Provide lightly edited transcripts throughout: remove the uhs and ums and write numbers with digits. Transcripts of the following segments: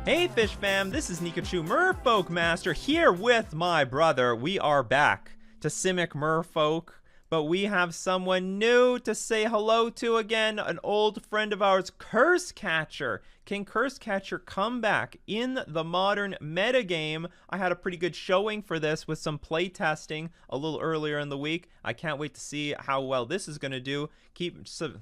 Hey Fish Fam, this is Nikachu, Merfolk Master, here with my brother. We are back to Simic Merfolk, but we have someone new to say hello to again, an old friend of ours, Curse Catcher. Can Curse Catcher come back in the modern metagame? I had a pretty good showing for this with some play testing a little earlier in the week. I can't wait to see how well this is going to do.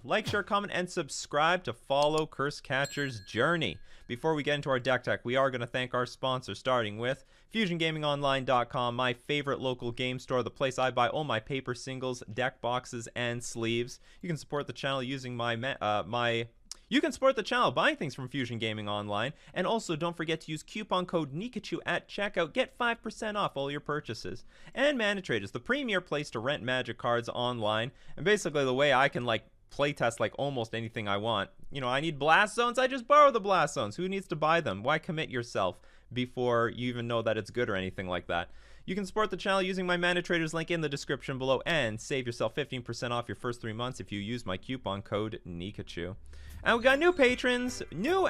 Like, share, comment, and subscribe to follow Curse Catcher's journey. Before we get into our deck tech, we are going to thank our sponsor, starting with FusionGamingOnline.com, my favorite local game store, the place I buy all my paper singles, deck boxes, and sleeves. You can support the channel using You can support the channel buying things from Fusion Gaming Online, and also don't forget to use coupon code Nikachu at checkout. Get 5% off all your purchases. And Mana Trade is the premier place to rent Magic cards online, and basically the way I can playtest almost anything I want. You know, I need blast zones, I just borrow the blast zones. Who needs to buy them? Why commit yourself before you even know that it's good or anything like that? You can support the channel using my Mana Traders link in the description below and save yourself 15% off your first 3 months if you use my coupon code Nikachu. And we got new patrons, new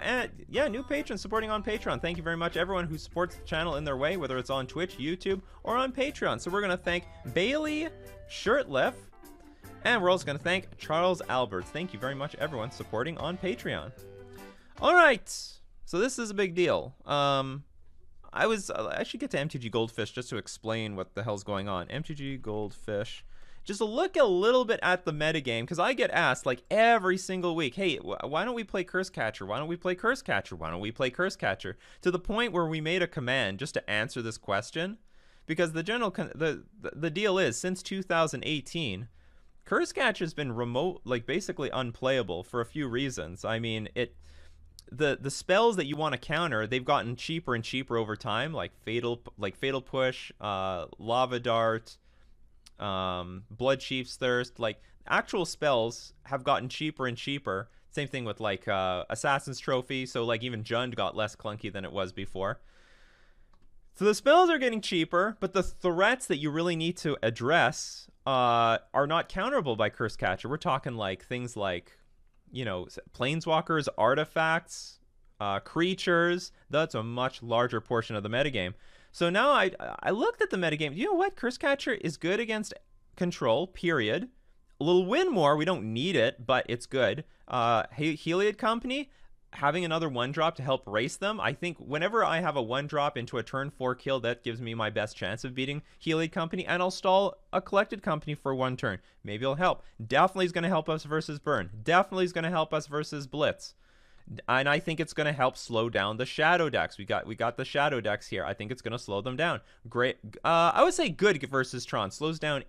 patrons supporting on Patreon. Thank you very much, everyone who supports the channel in their way, whether it's on Twitch, YouTube, or on Patreon. So we're going to thank Bailey Shirtliff, and we're also going to thank Charles Alberts. Thank you very much, everyone supporting on Patreon. All right, so this is a big deal. I should get to MTG Goldfish just to explain what the hell's going on. MTG Goldfish. Just to look a little bit at the metagame, because I get asked every single week, hey, why don't we play Curse Catcher? Why don't we play Curse Catcher? Why don't we play Curse Catcher? To the point where we made a command just to answer this question, because the deal is, since 2018, Curse Catcher's been basically unplayable for a few reasons. I mean, the spells that you want to counter, they've gotten cheaper and cheaper over time, like Fatal Push, Lava Dart, Blood Chief's Thirst. Actual spells have gotten cheaper and cheaper. Same thing with Assassin's Trophy, so even Jund got less clunky than it was before. So the spells are getting cheaper, but the threats that you really need to address are not counterable by Curse Catcher. We're talking things planeswalkers, artifacts, creatures. That's a much larger portion of the metagame. So now I looked at the metagame. You know what? Curse Catcher is good against control, period. A little win more. We don't need it, but it's good. Heliod Company, having another 1-drop to help race them. I think whenever I have a 1-drop into a turn 4 kill, that gives me my best chance of beating Heliod Company, and I'll stall a Collected Company for 1 turn. Maybe it'll help. Definitely is going to help us versus Burn. Definitely is going to help us versus Blitz. And I think it's going to help slow down the shadow decks. We got the shadow decks here. I think it's going to slow them down. Great. I would say good versus Tron. Slows down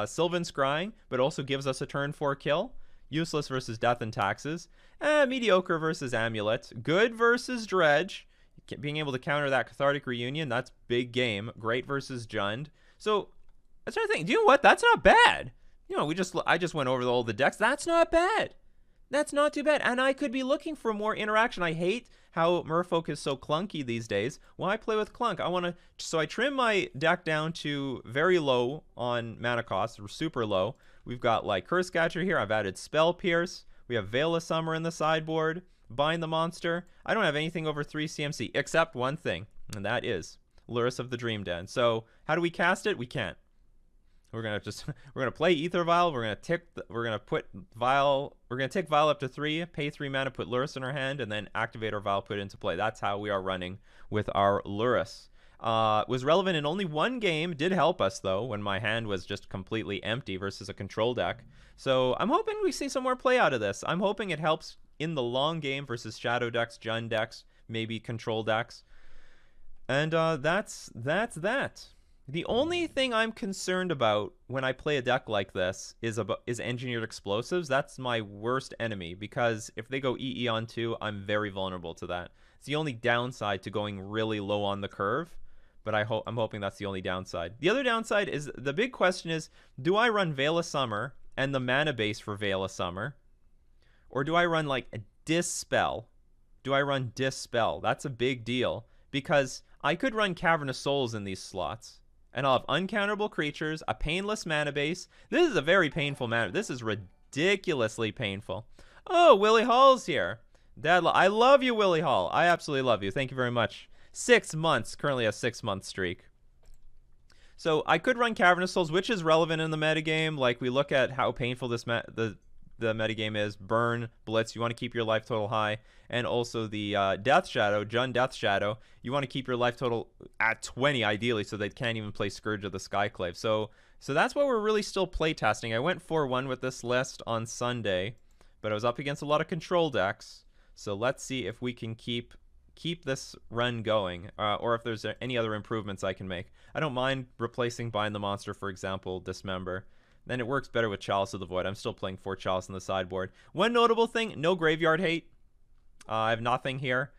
Sylvan Scrying, but also gives us a turn 4 kill. Useless versus Death and Taxes. Mediocre versus Amulet. Good versus Dredge. Being able to counter that Cathartic Reunion, that's big game. Great versus Jund. So I started thinking, you know what? That's not bad. You know, I just went over all the decks. That's not bad. That's not too bad. And I could be looking for more interaction. I hate how Merfolk is so clunky these days. Why play with Clunk? So I trim my deck down to very low on mana cost, super low. We've got Curse Catcher here. I've added Spell Pierce. We have Veil of Summer in the sideboard. Bind the Monster. I don't have anything over 3 CMC except one thing, and that is Lurrus of the Dream Den. So how do we cast it? We can't. We're gonna play Ether Vial. We're gonna take Vial up to 3, pay 3 mana, put Lurrus in our hand, and then activate our Vial, put it into play. That's how we are running with our Lurrus. Was relevant in only 1 game. Did help us though when my hand was just completely empty versus a control deck. So I'm hoping we see some more play out of this. I'm hoping it helps in the long game versus shadow decks, Jund decks, maybe control decks. And that's that. The only thing I'm concerned about when I play a deck like this is engineered explosives. That's my worst enemy, because if they go EE on 2, I'm very vulnerable to that. It's the only downside to going really low on the curve, but I'm hoping that's the only downside. The other downside is, the big question is, do I run Veil of Summer and the mana base for Veil of Summer, or do I run a Dispel? Do I run Dispel? That's a big deal, because I could run Cavern of Souls in these slots, and I'll have uncounterable creatures, a painless mana base. This is a very painful mana. This is ridiculously painful. Oh, Willie Hall's here. Dad, I love you, Willie Hall. I absolutely love you. Thank you very much. 6 months. Currently a 6-month streak. So I could run Cavernous Souls, which is relevant in the metagame. Like, we look at how painful this the metagame is. Burn, Blitz, you want to keep your life total high. And also the Death Shadow, Jund Death Shadow, you want to keep your life total at 20, ideally, so they can't even play Scourge of the Skyclave. So that's what we're really still playtesting. I went 4-1 with this list on Sunday, but I was up against a lot of control decks. So let's see if we can keep this run going, or if there's any other improvements I can make. I don't mind replacing Bind the Monster, for example, Dismember. Then it works better with Chalice of the Void. I'm still playing 4 Chalice on the sideboard. One notable thing, no graveyard hate. I have nothing here.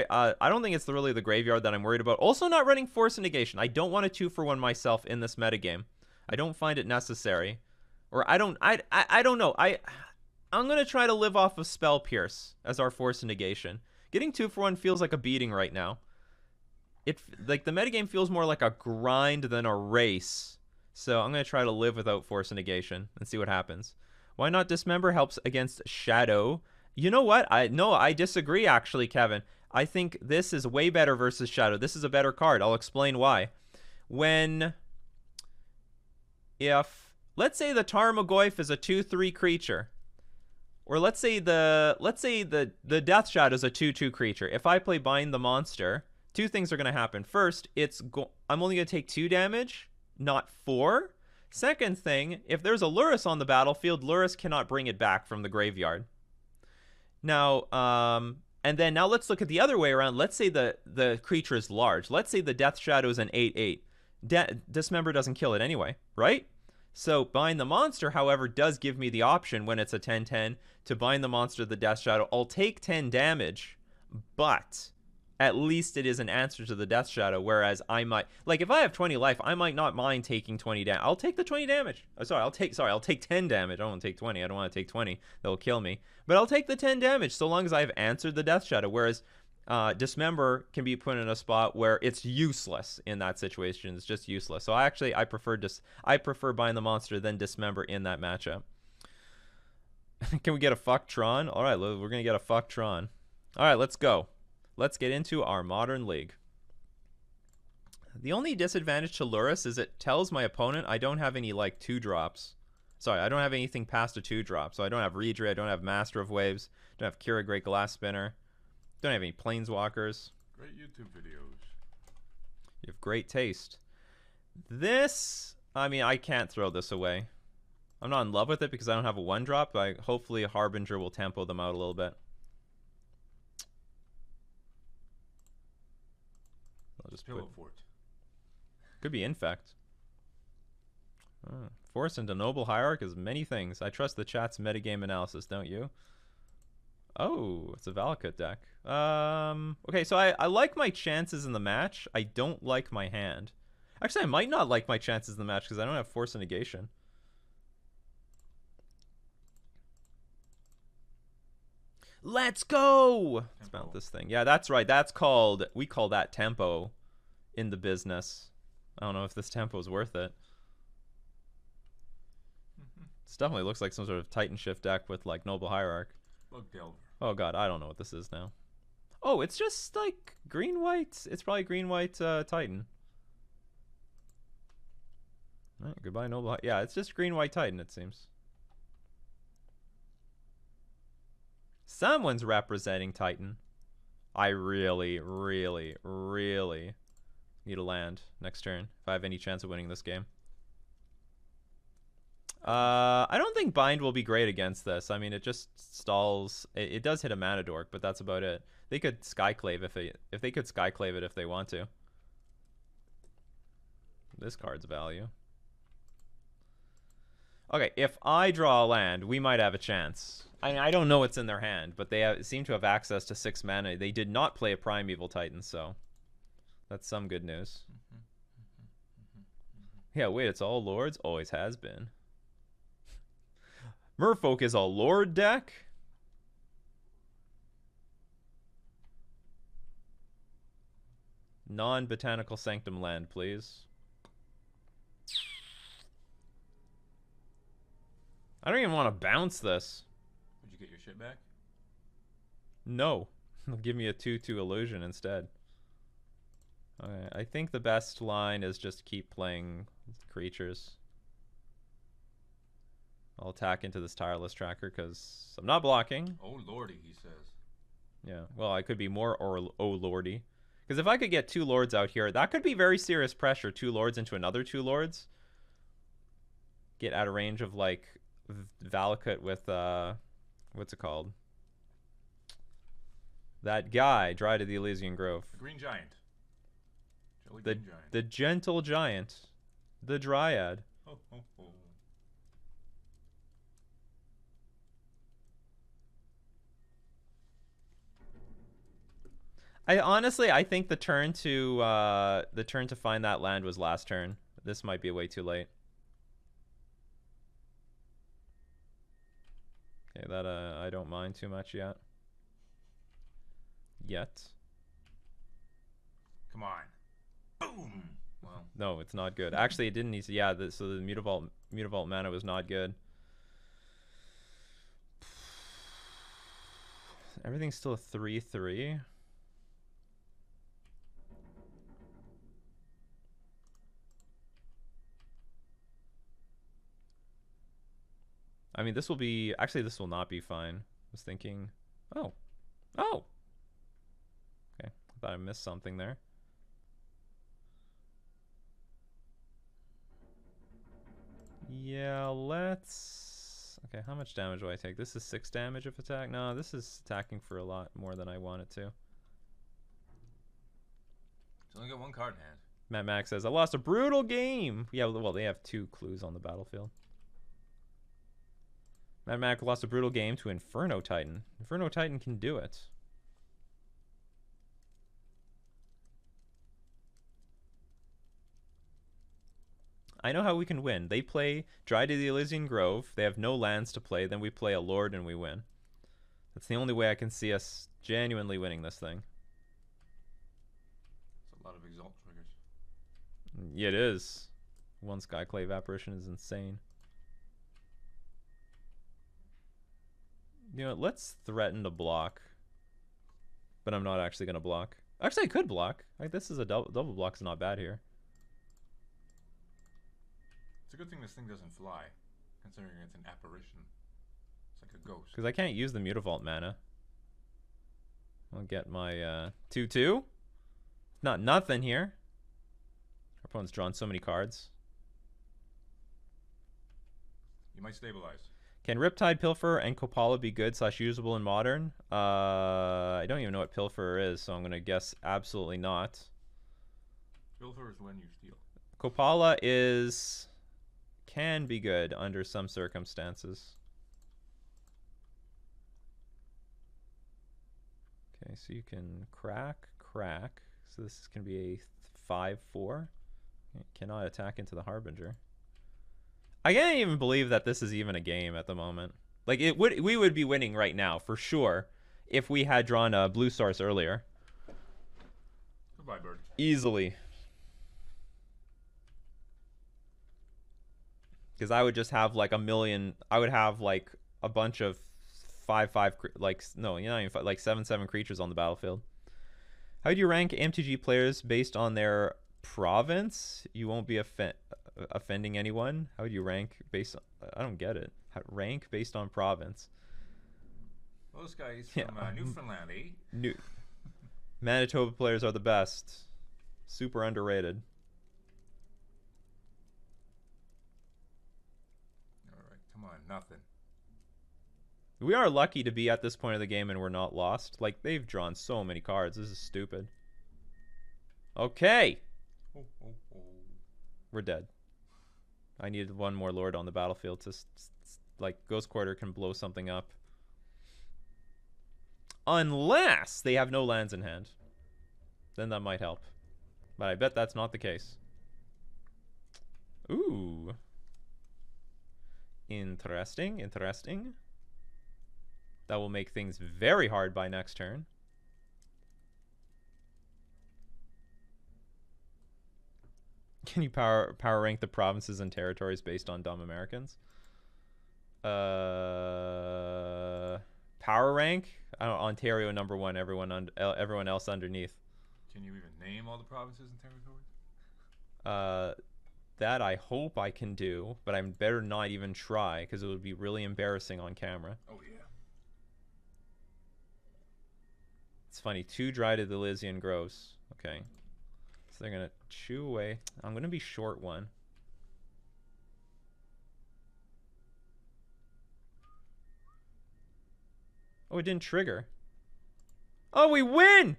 I don't think it's really the graveyard that I'm worried about. Also not running Force and Negation. I don't want a 2-for-1 myself in this metagame. I don't find it necessary. Or I don't know. I'm going to try to live off of Spell Pierce as our Force and Negation. Getting 2-for-1 feels like a beating right now. Like, the metagame feels more like a grind than a race. So I'm going to try to live without Force and Negation and see what happens. Why not Dismember? Helps against Shadow. You know what? I disagree, actually, Kevin. I think this is way better versus Shadow. This is a better card. I'll explain why. If let's say the Tarmogoyf is a 2/3 creature, or let's say the Death Shadow is a 2/2 creature. If I play Bind the Monster, 2 things are going to happen. First, I'm only going to take 2 damage, not 4. Second thing, if there's a Lurrus on the battlefield, Lurrus cannot bring it back from the graveyard. Now, and then now let's look at the other way around. Let's say the creature is large. Let's say the Death Shadow is an 8/8. Dismember doesn't kill it anyway, right? So Bind the Monster, however, does give me the option when it's a 10/10 to bind the monster the Death Shadow. I'll take 10 damage, but at least it is an answer to the Death Shadow, whereas I might, like, if I have 20 life, I might not mind taking 20 damage. I'll take the 20 damage. I'll take 10 damage. I don't want to take 20. I don't want to take 20. That'll kill me. But I'll take the 10 damage so long as I've answered the Death Shadow, whereas Dismember can be put in a spot where it's useless in that situation. It's just useless. So I prefer Bind the Monster than Dismember in that matchup. Can we get a fuck Tron? All right, we're going to get a fuck Tron. All right, let's go. Let's get into our Modern League. The only disadvantage to Lurrus is it tells my opponent I don't have any, like, 2-drops. Sorry, I don't have anything past a 2-drop. So I don't have Reedry, I don't have Master of Waves, I don't have Kira Great Glass Spinner. Don't have any Planeswalkers. Great YouTube videos. You have great taste. This, I mean, I can't throw this away. I'm not in love with it because I don't have a 1-drop, but hopefully a Harbinger will tempo them out a little bit. I'll just Pillow Fort. Could be Infect. Force into Noble Hierarch is many things. I trust the chat's metagame analysis, don't you? Oh, it's a Valakut deck. Okay, so I like my chances in the match. I don't like my hand. Actually, I might not like my chances in the match because I don't have Force and Negation. Let's go! Let's mount this thing. Yeah, that's right. That's called, we call that tempo in the business. I don't know if this tempo is worth it. This definitely looks like some sort of Titan Shift deck with, like, Noble Hierarch. Bug Delver. Oh god, I don't know what this is now. Oh, it's just like green-white. It's probably green-white Titan. All right, goodbye, Noble. Yeah, it's just green-white Titan, it seems. Someone's representing Titan. I really, really, really need a land next turn if I have any chance of winning this game. I don't think Bind will be great against this. I mean, it just stalls. It does hit a Mana Dork, but that's about it. They could Skyclave if they could Skyclave it if they want to. This card's value. Okay, if I draw a land, we might have a chance. I don't know what's in their hand, but they seem to have access to 6 mana. They did not play a Primeval Titan, so that's some good news. Yeah, wait, it's all Lords? Always has been. Merfolk is a Lord deck? Non-Botanical Sanctum land, please. I don't even want to bounce this. Would you get your shit back? No. Give me a 2/2 illusion instead. Okay, I think the best line is just keep playing creatures. I'll attack into this tireless tracker because I'm not blocking. Oh lordy, he says. Yeah, well, I could be more or oh lordy. Because if I could get 2 lords out here, that could be very serious pressure. 2 lords into another 2 lords. Get out of range of like Valakut with what's it called? That guy, Dryad of the Elysian Grove. The green giant. The Green giant. the gentle giant. The Dryad. Oh, oh, oh. I think the turn to find that land was last turn. This might be way too late. Okay, that I don't mind too much yet. Come on. Boom. Well. No, it's not good. Actually, it didn't need to. Yeah, so the Mutavault mana was not good. Everything's still a 3/3. I mean, this will be... Actually, this will not be fine. I was thinking... Oh. Oh! Okay. I thought I missed something there. Yeah, let's... Okay, how much damage do I take? This is 6 damage of attack? No, this is attacking for a lot more than I want it to. It's only got 1 card in hand. Matt Max says, I lost a brutal game! Yeah, well, they have 2 clues on the battlefield. Matt Mac lost a brutal game to Inferno Titan. Inferno Titan can do it. I know how we can win. They play Dryad of the Elysian Grove. They have no lands to play. Then we play a Lord and we win. That's the only way I can see us genuinely winning this thing. It's a lot of Exalt triggers. Yeah, it is. 1 Skyclave Apparition is insane. You know, let's threaten to block. But I'm not actually going to block. Actually, I could block. Like, this is a double block's not bad here. It's a good thing this thing doesn't fly, considering it's an apparition. It's like a ghost. Because I can't use the Mutavault mana. I'll get my 2/2. Not nothing here. Our opponent's drawn so many cards. You might stabilize. Can Riptide, Pilfer, and Kopala be good / usable in Modern? I don't even know what Pilfer is, so I'm going to guess absolutely not. Pilfer is when you steal. Kopala can be good under some circumstances. Okay, so you can crack. So this can be a 5/4. Cannot attack into the Harbinger. I can't even believe that this is even a game at the moment. Like, we would be winning right now for sure if we had drawn a blue source earlier. Goodbye, bird. Easily. Because I would just have like a million. I would have like a bunch of 5/5, like, no, you know, like 7/7 creatures on the battlefield. How do you rank MTG players based on their province? You won't be offending anyone. How would you rank based on... I don't get it. Rank based on province. Well, this guy is from Newfoundland, eh? Manitoba players are the best. Super underrated. Alright, come on, nothing. We are lucky to be at this point of the game and we're not lost. Like, they've drawn so many cards. This is stupid. Okay. Oh, oh, oh. We're dead. I needed 1 more Lord on the battlefield to, like, Ghost Quarter can blow something up. Unless they have no lands in hand. Then that might help. But I bet that's not the case. Ooh. Interesting, interesting. That will make things very hard by next turn. Can you power rank the provinces and territories based on dumb Americans? Power rank? I don't, Ontario #1. Everyone else underneath. Can you even name all the provinces and territories? That I hope I can do, but I better not even try because it would be really embarrassing on camera. Oh yeah. It's funny. 2 Dry to the Elysian Groves. Okay. So they're gonna chew away. I'm gonna be short 1. Oh, it didn't trigger. Oh, we win!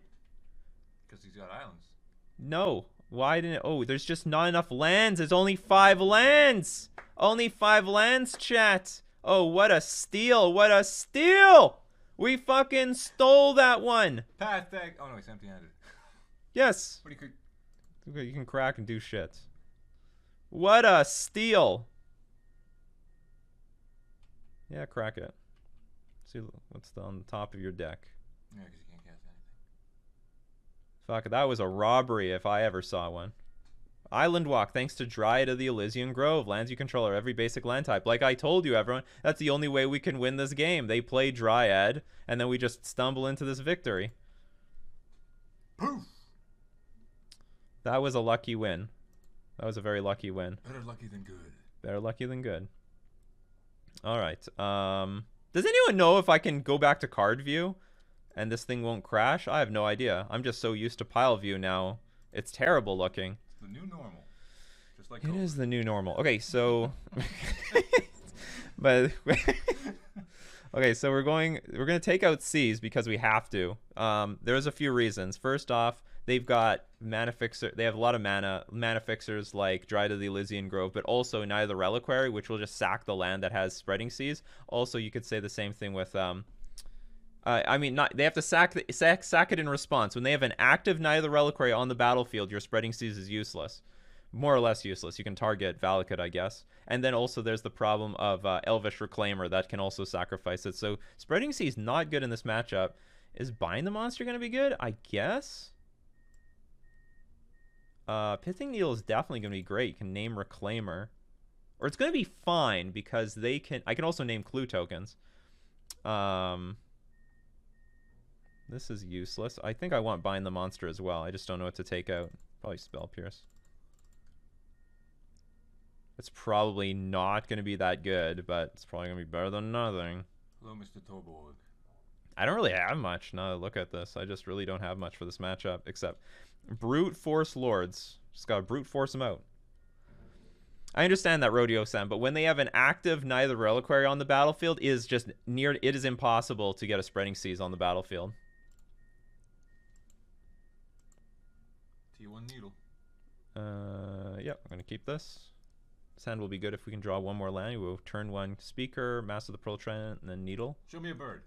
Because he's got islands. No. Why didn't it? Oh, there's just not enough lands. There's only 5 lands. Only 5 lands, chat. Oh, what a steal. What a steal. We fucking stole that one. Path deck. Oh no, it's empty-handed. Yes. But he could. Okay, you can crack and do shit. What a steal. Yeah, crack it. See what's on the top of your deck. Yeah, because you can't cast anything. Fuck, that was a robbery if I ever saw one. Island Walk, thanks to Dryad of the Elysian Grove. Lands you control are every basic land type. Like I told you, everyone, that's the only way we can win this game. They play Dryad, and then we just stumble into this victory. Poof! That was a lucky win. That was a very lucky win. Better lucky than good. Better lucky than good. All right. Does anyone know if I can go back to card view and this thing won't crash? I have no idea. I'm just so used to pile view now. It's terrible looking. It's the new normal. Just like it COVID. is the new normal. Okay, so but okay, so we're gonna take out C's because we have to. There's a few reasons. First off, they've got mana fixer. They have a lot of mana fixers like Dry to the Elysian Grove, but also Night of the Reliquary, which will just sack the land that has Spreading Seas. Also, you could say the same thing with I mean, not they have to sack it in response. When they have an active Night of the Reliquary on the battlefield, your Spreading Seas is useless, more or less useless. You can target Valakut, I guess. And then also there's the problem of Elvish Reclaimer that can also sacrifice it. So Spreading Seas not good in this matchup. Is Bind the Monster going to be good? I guess. Pithing Needle is definitely going to be great. You can name Reclaimer. Or it's going to be fine because I can also name Clue tokens. This is useless. I think I want Bind the Monster as well. I just don't know what to take out. Probably Spell Pierce. It's probably not going to be that good, but it's probably going to be better than nothing. Hello, Mr. Toborg. I don't really have much now that I look at this. I just really don't have much for this matchup except Brute Force Lords. Just gotta brute force them out. I understand that Rodeo Sam, but when they have an active Night of the Reliquary on the battlefield, it is impossible to get a Spreading Seas on the battlefield. T1 Needle. Yep, I'm gonna keep this. This hand will be good if we can draw one more land. We'll turn 1 Speaker, Master of the Pearl Trident, and then Needle. Show me a bird.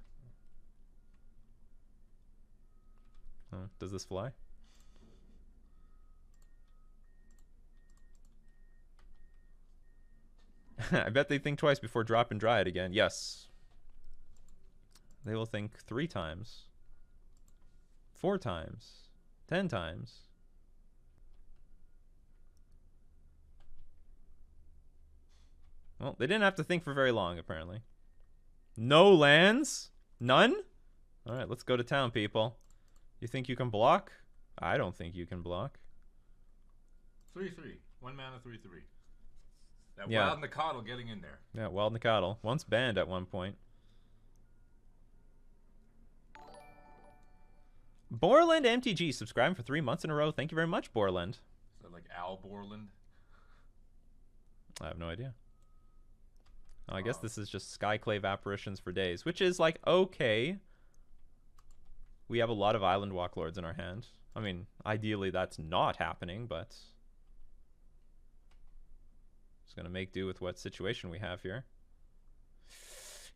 Does this fly? I bet they think twice before dropping Dryad again. Yes. They will think 3 times. 4 times. 10 times. Well, they didn't have to think for very long, apparently. No lands? None? Alright, let's go to town, people. You think you can block? I don't think you can block. 3/3. 1 mana, 3/3. That Yeah. Wild Nikachu getting in there. Yeah, Wild Nikachu. Once banned at one point. Borland MTG subscribing for 3 months in a row. Thank you very much, Borland. Is that like Al Borland? I have no idea. Oh, I guess this is just Skyclave Apparitions for days, which is like okay. We have a lot of Island Walk Lords in our hand. I mean, ideally that's not happening, but just gonna make do with what situation we have here.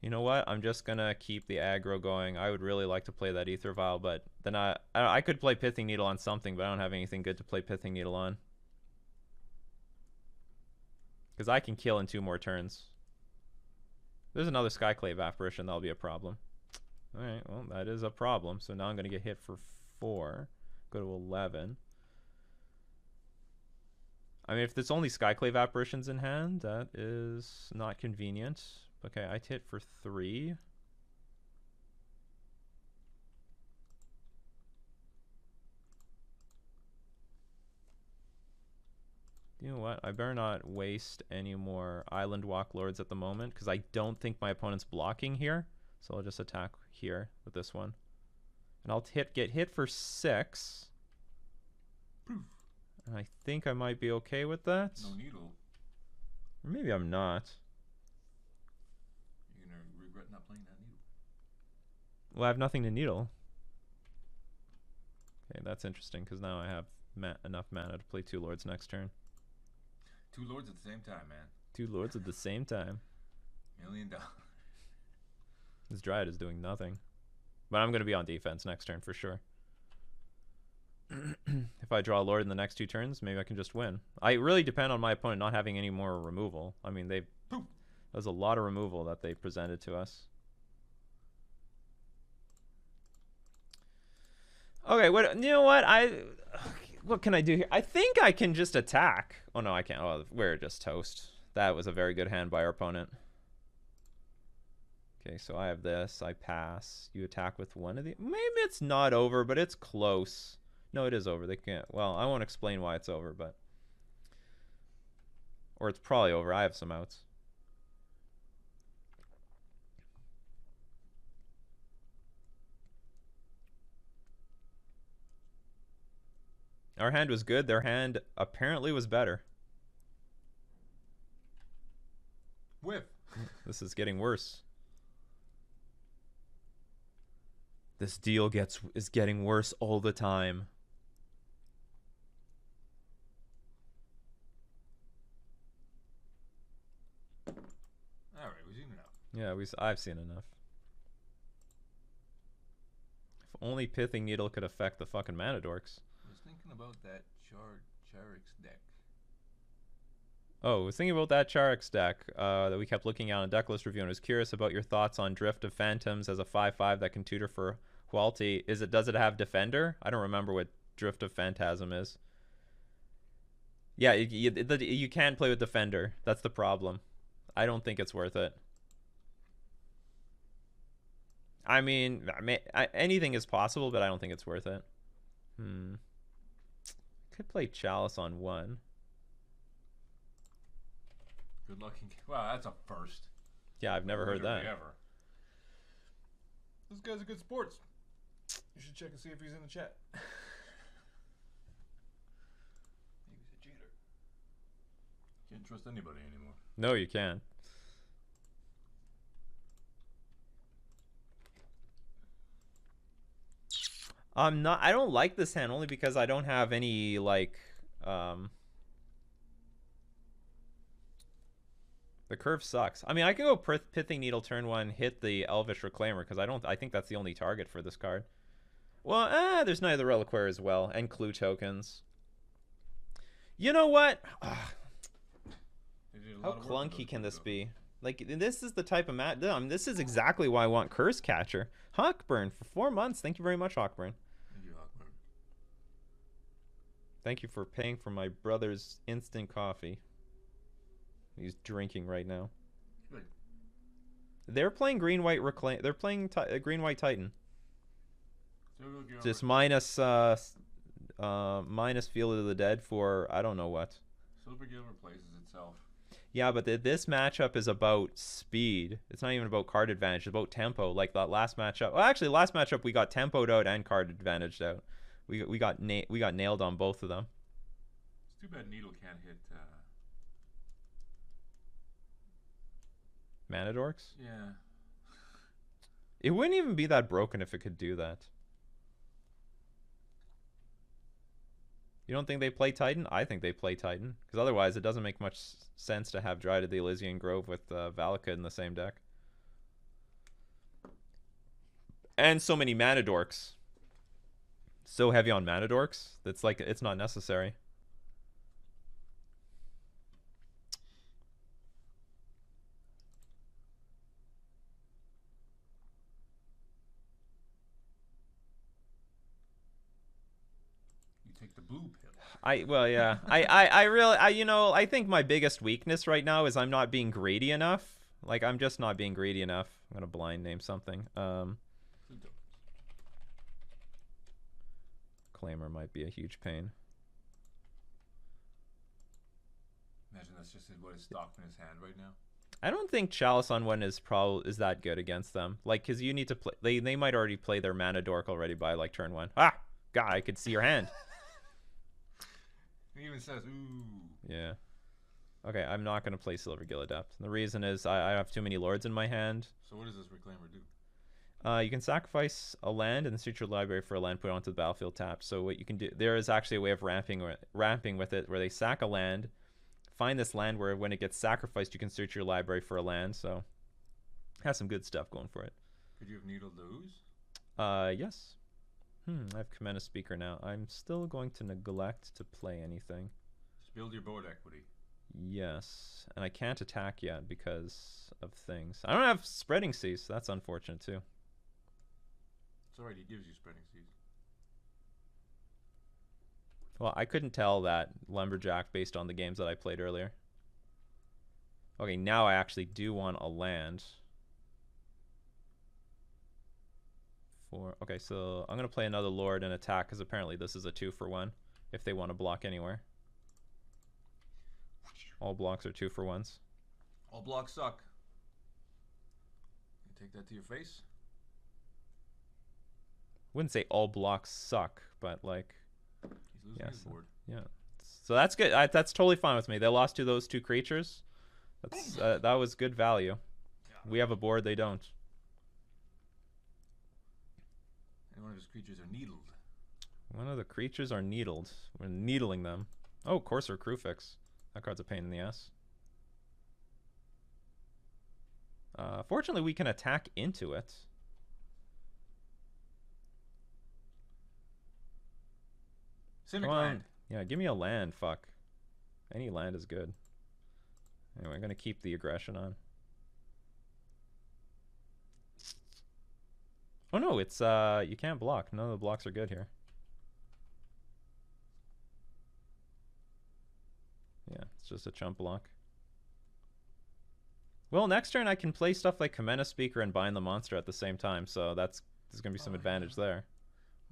You know what? I'm just gonna keep the aggro going. I would really like to play that Ether Vial, but then I could play Pithing Needle on something, but I don't have anything good to play Pithing Needle on. Because I can kill in 2 more turns. There's another Skyclave Apparition, that'll be a problem. Alright, well, that is a problem. So now I'm going to get hit for 4. Go to 11. I mean, if there's only Skyclave Apparitions in hand, that is not convenient. Okay, I'd hit for 3. You know what? I better not waste any more Island Walk Lords at the moment because I don't think my opponent's blocking here. So I'll just attack here with this one. And I'll get hit for 6. Poof. And I think I might be okay with that. No needle. Or maybe I'm not. You're going to regret not playing that needle. Well, I have nothing to needle. Okay, that's interesting because now I have enough mana to play 2 Lords next turn. 2 Lords at the same time, man. 2 Lords at the same time. $1 million. This Dryad is doing nothing. But I'm going to be on defense next turn for sure. If I draw a Lord in the next 2 turns, maybe I can just win. I really depend on my opponent not having any more removal. I mean, there's a lot of removal that they presented to us. Okay, you know what? What can I do here? I think I can just attack. Oh no, I can't. Oh, we're just toast. That was a very good hand by our opponent. Okay, so I have this. I pass. You attack with one of the. Maybe it's not over, but it's close. No, it is over. They can't. Well, I won't explain why it's over, but. Or it's probably over. I have some outs. Our hand was good. Their hand apparently was better. Whiff. This is getting worse. This deal is getting worse all the time. All right, we've seen enough. Yeah, I've seen enough. If only Pithing Needle could affect the fucking mana dorks. I was thinking about that Charix deck. Oh, I was thinking about that Charix deck that we kept looking at on Decklist Review, and I was curious about your thoughts on Drift of Phantoms as a 5/5 that can tutor for Hualti. Does it have Defender? I don't remember what Drift of Phantasm is. Yeah, you can't play with Defender. That's the problem. I don't think it's worth it. I mean, anything is possible, but I don't think it's worth it. Could play Chalice on 1. Good luck. Wow, that's a first. Yeah, I've never heard that. Ever. This guy's a good sports. You should check and see if he's in the chat. Maybe he's a cheater. Can't trust anybody anymore. No, you can't. I don't like this hand only because I don't have any like the curve sucks. I mean, I can go Pithing Needle turn 1, hit the Elvish Reclaimer because I think that's the only target for this card. Well, there's Night of the Reliquary as well, and Clue tokens. You know what? How clunky can this be? Like, this is the type of mat. I mean, this is exactly why I want Curse Catcher. Hawkburn for 4 months. Thank you very much, Hawkburn. Thank you, Hawkburn. Thank you for paying for my brother's instant coffee. He's drinking right now. Good. They're playing green-white reclaim. They're playing green-white Titan. Just minus Field of the Dead for I don't know what. Silver Gill replaces itself. Yeah, but this matchup is about speed. It's not even about card advantage. It's about tempo. Like that last matchup. Well, actually, last matchup we got tempoed out and card advantaged out. We got nailed on both of them. It's too bad Needle can't hit. Mana dorks? Yeah. It wouldn't even be that broken if it could do that. You don't think they play Titan? I think they play Titan. Because otherwise it doesn't make much sense to have Dryad of the Elysian Grove with Valakut in the same deck. And so many mana dorks. So heavy on mana dorks. That's like, it's not necessary. Take the blue pill. I think my biggest weakness right now is I'm not being greedy enough. Like, I'm just not being greedy enough. I'm gonna blind name something. Claimer might be a huge pain. that's just what is stocked in his hand right now. I don't think Chalice on one is that good against them. Like, because you need to play. They might already play their mana dork already by like turn 1. Ah, God, I could see your hand. He even says, "Ooh." Yeah. Okay, I'm not gonna play Silvergill Adept. The reason is I have too many lords in my hand. So what does this Reclaimer do? You can sacrifice a land and search your library for a land put onto the battlefield tapped. So what you can do, there is actually a way of ramping with it, where they sack a land, find this land where when it gets sacrificed, you can search your library for a land. So has some good stuff going for it. Could you have needled those? Yes. I have Commander Speaker now. I'm still going to neglect to play anything. Just build your board equity. Yes, and I can't attack yet because of things. I don't have Spreading Seas. So that's unfortunate too. It's alright, he gives you Spreading Seas. Well, I couldn't tell that Lumberjack based on the games that I played earlier. Okay, now I actually do want a land. Okay, so I'm going to play another Lord and attack because apparently this is a 2-for-1 if they want to block anywhere. All blocks are 2-for-1s. All blocks suck. You take that to your face? Wouldn't say all blocks suck, but like... He's losing his board. Yeah. So that's good. That's totally fine with me. They lost to those 2 creatures. That's that was good value. Yeah. We have a board, they don't. And one of his creatures are needled. One of the creatures are needled. We're needling them. Oh, Courser Crewfix. That card's a pain in the ass. Fortunately, we can attack into it. Simic land. Yeah, give me a land, fuck. Any land is good. Anyway, I'm going to keep the aggression on. Oh no, it's you can't block. None of the blocks are good here. Yeah, it's just a chump block. Well, next turn I can play stuff like Commander Speaker and Bind the Monster at the same time, so there's going to be some advantage there.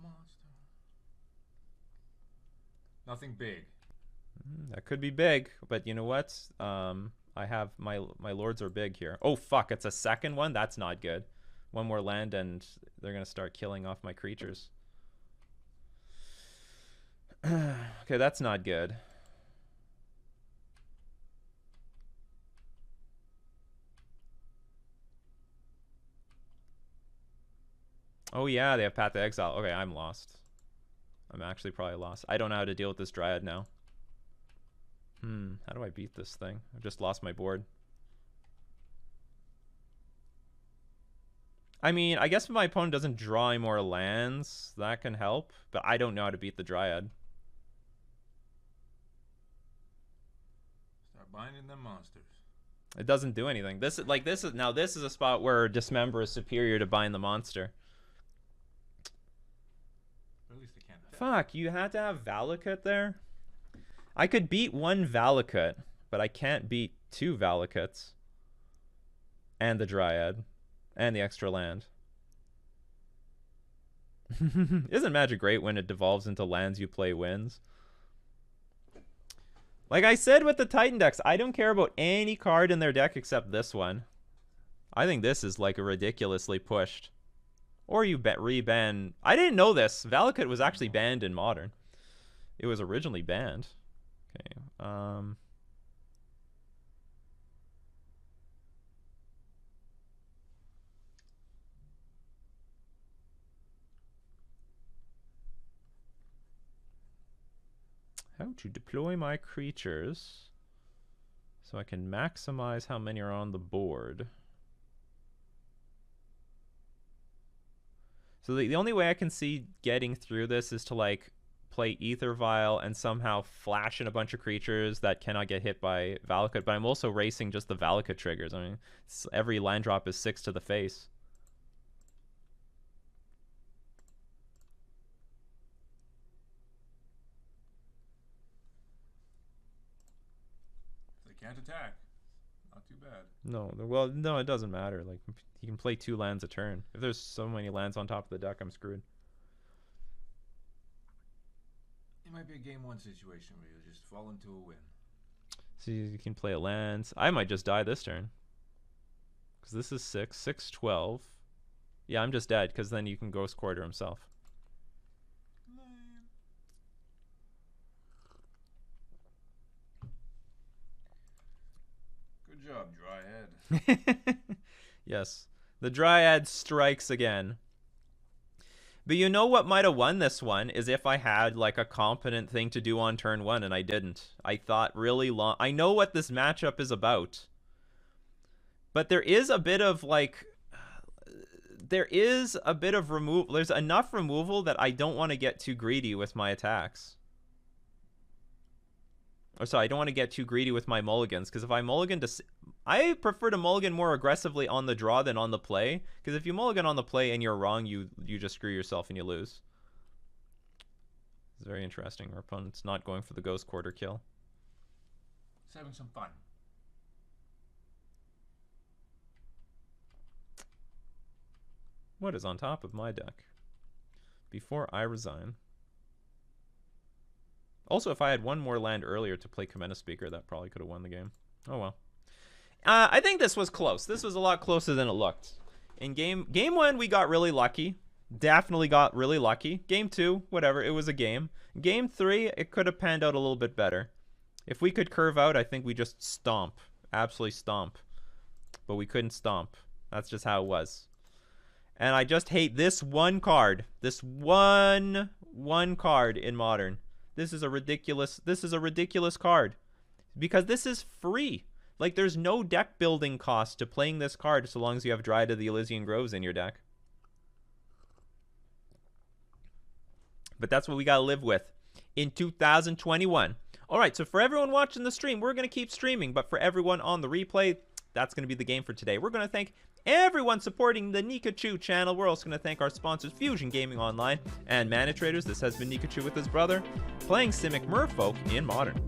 Monster. Nothing big. That could be big, but you know what? I have my lords are big here. Oh fuck, it's a second one? That's not good. One more land and they're going to start killing off my creatures. Okay, that's not good. Oh yeah, they have Path to Exile. Okay, I'm lost. I'm actually probably lost. I don't know how to deal with this Dryad now. How do I beat this thing? I've just lost my board. I mean, I guess if my opponent doesn't draw any more lands, that can help. But I don't know how to beat the Dryad. Start binding them monsters. It doesn't do anything. This is a spot where Dismember is superior to Bind the Monster. At least they can't attack. Fuck, you had to have Valakut there? I could beat 1 Valakut, but I can't beat 2 Valakuts. And the Dryad. And the extra land. Isn't Magic great when it devolves into lands you play wins? Like I said with the Titan decks, I don't care about any card in their deck except this one. I think this is like a ridiculously pushed. Or you re-ban. I didn't know this. Valakut was actually banned in Modern. It was originally banned. Okay. How to deploy my creatures so I can maximize how many are on the board. So the only way I can see getting through this is to like play Ether Vial and somehow flash in a bunch of creatures that cannot get hit by Valakut, but I'm also racing just the Valakut triggers. I mean, every land drop is 6 to the face. They can't attack. Not too bad. No, well, no, it doesn't matter. Like, he can play 2 lands a turn. If there's so many lands on top of the deck, I'm screwed. It might be a game 1 situation where you'll just fall into a win. So you can play a lands. I might just die this turn. Because this is 6. 6, 12. Yeah, I'm just dead, because then you can Ghost Quarter himself. Good job, Dryad. Yes. The Dryad strikes again. But you know what might have won this one is if I had like a competent thing to do on turn 1 and I didn't. I thought really long. I know what this matchup is about. But there is a bit of like... There is a bit of removal. There's enough removal that I don't want to get too greedy with my attacks. Or sorry, I don't want to get too greedy with my mulligans. Because if I mulligan to... I prefer to mulligan more aggressively on the draw than on the play. Because if you mulligan on the play and you're wrong, you just screw yourself and you lose. It's very interesting. Our opponent's not going for the Ghost Quarter kill. He's having some fun. What is on top of my deck? Before I resign. Also, if I had one more land earlier to play Commander Speaker, that probably could have won the game. Oh well. I think this was close. This was a lot closer than it looked. In game 1, we got really lucky. Definitely got really lucky. Game 2, whatever, it was a game. Game 3, it could have panned out a little bit better. If we could curve out, I think we just stomp. Absolutely stomp. But we couldn't stomp. That's just how it was. And I just hate this one card. This one card in Modern. This is a ridiculous card. Because this is free. Like, there's no deck building cost to playing this card so long as you have Dryad of the Elysian Groves in your deck. But that's what we got to live with in 2021. All right, so for everyone watching the stream, we're going to keep streaming. But for everyone on the replay, that's going to be the game for today. We're going to thank everyone supporting the Nikachu channel. We're also going to thank our sponsors, Fusion Gaming Online and Mana Traders. This has been Nikachu with his brother, playing Simic Merfolk in Modern.